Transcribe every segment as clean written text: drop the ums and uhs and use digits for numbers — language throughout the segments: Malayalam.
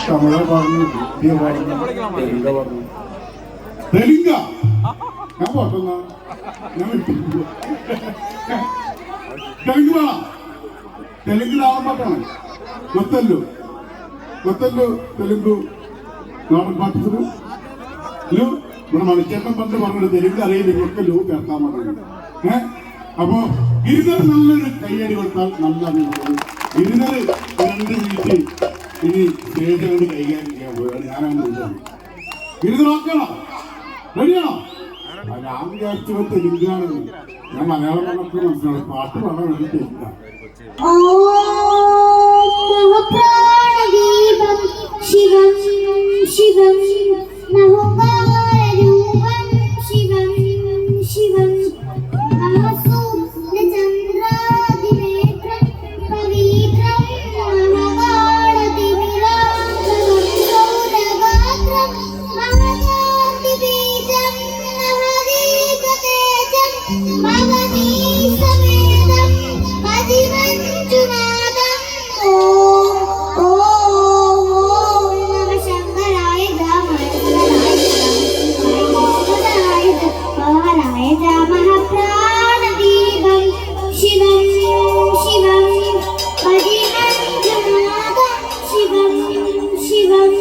തമിഴ പറഞ്ഞു, ഹിന്ദിയ പറഞ്ഞു, തെലുങ്ക പറഞ്ഞു. തെലുങ്ക ഞാൻ പോട്ടെന്നാ, ഞാൻ തെലുങ്ക് വേണം. തെലുങ്കിലാവാൻ പാട്ടാണ് ಗೊತ್ತಲ್ಲು തെലുങ്കു നാടൻ പാട്ടത്തിന് ഇവിടെ മണിച്ചേട്ടൻ പണ്ട് പറഞ്ഞത് തെലുങ്ക് അറിയില്ല, ഇവർക്ക് ലൂ കേൾക്കാൻ പറഞ്ഞത്. അപ്പോ ഗിരിധർ നല്ലൊരു കയ്യടി കൊടുത്താൽ നല്ലതാണ്. ഗിരിധർ 2 മിനിറ്റ് ഇനി സ്റ്റേജ് കൊണ്ട് കൈകാര്യം ചെയ്യാൻ പോയാണ്. ഞാനങ്ങനെ വിളിച്ചത്. ഗിരിധർ ഓക്കെയാണോ? റെഡിയാണോ? ഞാൻ വിചാരിച്ചത് തെലുങ്കാണെന്ന്. ഞാൻ മലയാളം പറഞ്ഞപ്പോൾ മനസ്സിലാവും. പാട്ട് പാടാൻ വേണ്ടി തെലുങ്കാണ്. ശിവം ശിവം നവകാരൂപം ശിവം ശിവം നമസൂര്യചന്ദ്രാദിനേത്രം പവിത്രം മഹാകാളതിമിരാംഗം സൗരഗാത്രം മഹകാന്തിബീജം മഹദീകതേജം മഹനീസമേതം മതിമഞ്ജുനാദം മഹാപ്രാണദീപം ശിവം ശിവം പതിമഞ്ജുനാദം ശിവം ശിവം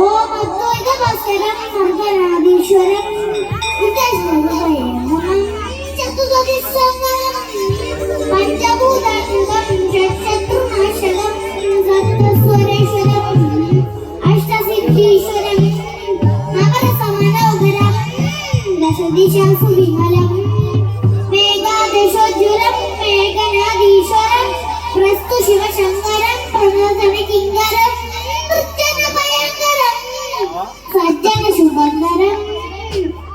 ഓം അദ്വൈതവസരം സർവനാദീശ്വരം ചതുർദശിസംഗം പഞ്ചഭൂതം ഷട്ശത്രുനാശകം സപ്തസ്വരേശ്വരം അഷ്ടസിദ്ധീശ്വരം നവരസമനോഹരം ദശദിശാസു വിമലം മേഘാദശോജ്വലം മേഘനാദീശ്വരം പ്രസ്തു ശിവശങ്കരം പ്രണോദന കിങ്കരം നൃത്യന ഭയങ്കരം സജ്ജന ശുഭങ്കരം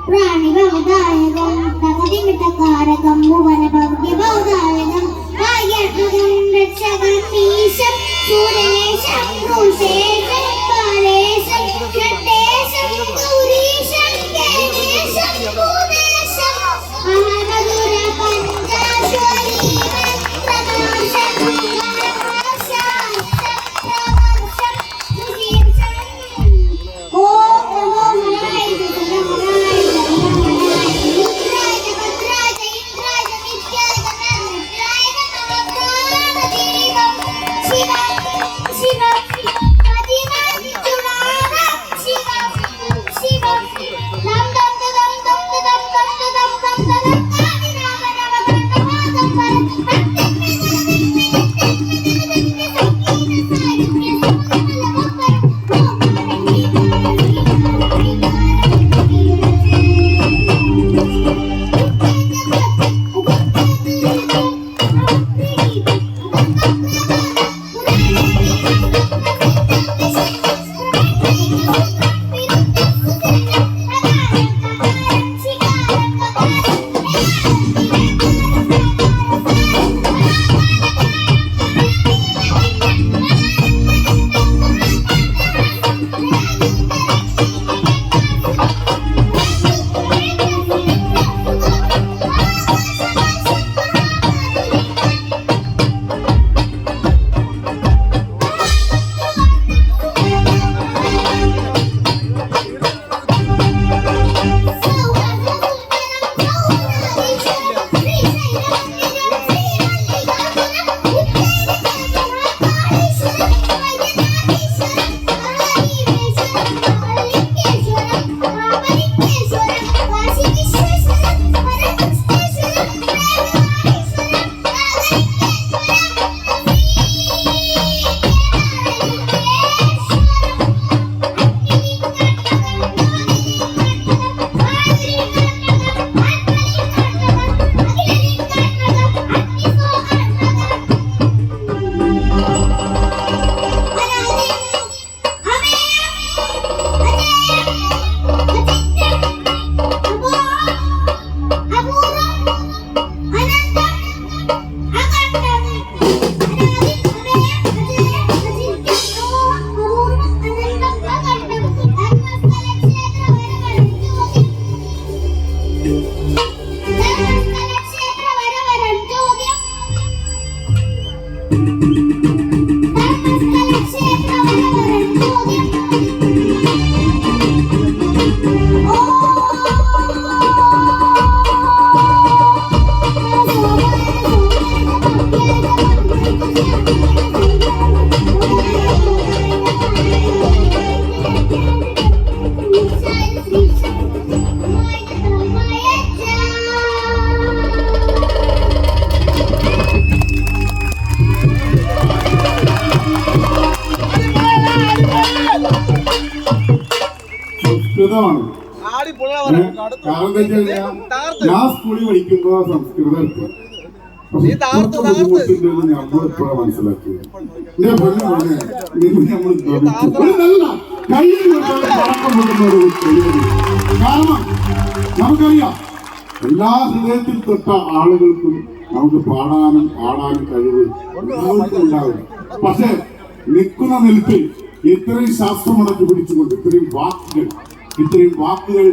പ്രാണിഭവദായകം തകതിമിട്ടകാരകം ഭുവന ഭവ്യഭവദായകം ഭാഗ്യാത്മകം രക്ഷകം ഈശം സൂര്യനേശം ഭൂഷേഷം ബാലേശം ഷട്ടേശം ഗൗരീശം കേശം ഭൂതേശം മഹാമധുര പഞ്ചാശ്വരീ പ്രനാശം ശിവം സംസ്കൃതമാണ്. കാരണം എന്താ വെച്ചാൽ ഞാൻ സ്കൂളിൽ പഠിക്കുമ്പോ സംസ്കൃതം എടുത്തു. ബുദ്ധിമുട്ടുണ്ടെന്ന് നമ്മൾ ഇപ്പോഴാണ് മനസ്സിലാക്കിയത്. കാരണം നമുക്കറിയാം എല്ലാ ഹൃദയത്തിൽ തൊട്ട ആളുകൾക്കും നമുക്ക് പാടാനും ആടാനും കഴിവ് ഉണ്ടാവില്ല. പക്ഷെ നിൽക്കുന്ന നിൽപ്പിൽ ഇത്രയും ശാസ്ത്രമുടക്കി പിടിച്ചുകൊണ്ട് ഇത്രയും വാക്കുകൾ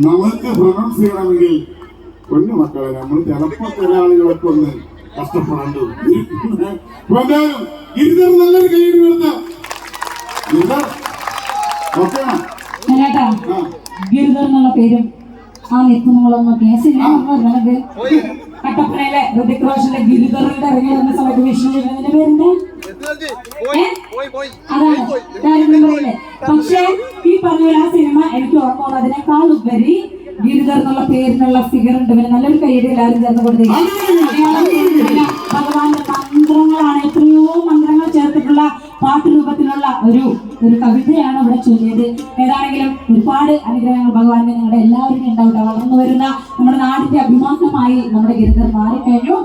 നമുക്ക് പ്രൊനൗൺസ് ചെയ്യണമെങ്കിൽ പൊന്നു മക്കളെ നമ്മൾ ചിലപ്പോൾ ചില ആളുകളൊക്കെ ഒന്ന് കഷ്ടപ്പെടാണ്ട് എന്തായാലും ഗിരിധർ നല്ലൊരു കൈയ്യടി കൊടുത്ത ഗിരിധർ എന്നുള്ള പേരും ആ നിൽക്കുന്നങ്ങളൊന്നും കേസിലേക്ക് കട്ടപ്പനയിലെ ഋതിക് റോഷന്റെ ഗിരിധറിന്റെ ഇറങ്ങി വന്ന സമയത്ത് വിഷ്ണുവിന്റെ പേരെന്താ? അതാണ്. പക്ഷേ ഈ പറഞ്ഞ ആ സിനിമ എനിക്ക് ഓർമ്മ അതിനേക്കാൾ ഉപരി ഗിരിധർ എന്നുള്ള പേരിനുള്ള ഫിഗർ ഉണ്ട്. പിന്നെ നല്ലൊരു കൈയ്യടി എല്ലാവരും ചേർന്ന് കൊടുത്തിരിക്കും. ഭഗവാന്റെ മന്ത്രങ്ങളാണ്, എത്രയോ മന്ത്രങ്ങൾ ചേർത്തിട്ടുള്ള പാട്ട് രൂപത്തിലുള്ള ഒരു കവിതയാണ് ഇവിടെ ചൊല്ലിയത്. ഏതാണെങ്കിലും ഒരുപാട് അനുഗ്രഹങ്ങൾ ഭഗവാന്റെ നിങ്ങളുടെ എല്ലാവരും ഉണ്ടാവട്ടെ. വളർന്നു വരുന്ന നമ്മുടെ നാടിന്റെ അഭിമാനമായി നമ്മുടെ ഗിരിധർ മാറിക്കഴിഞ്ഞു.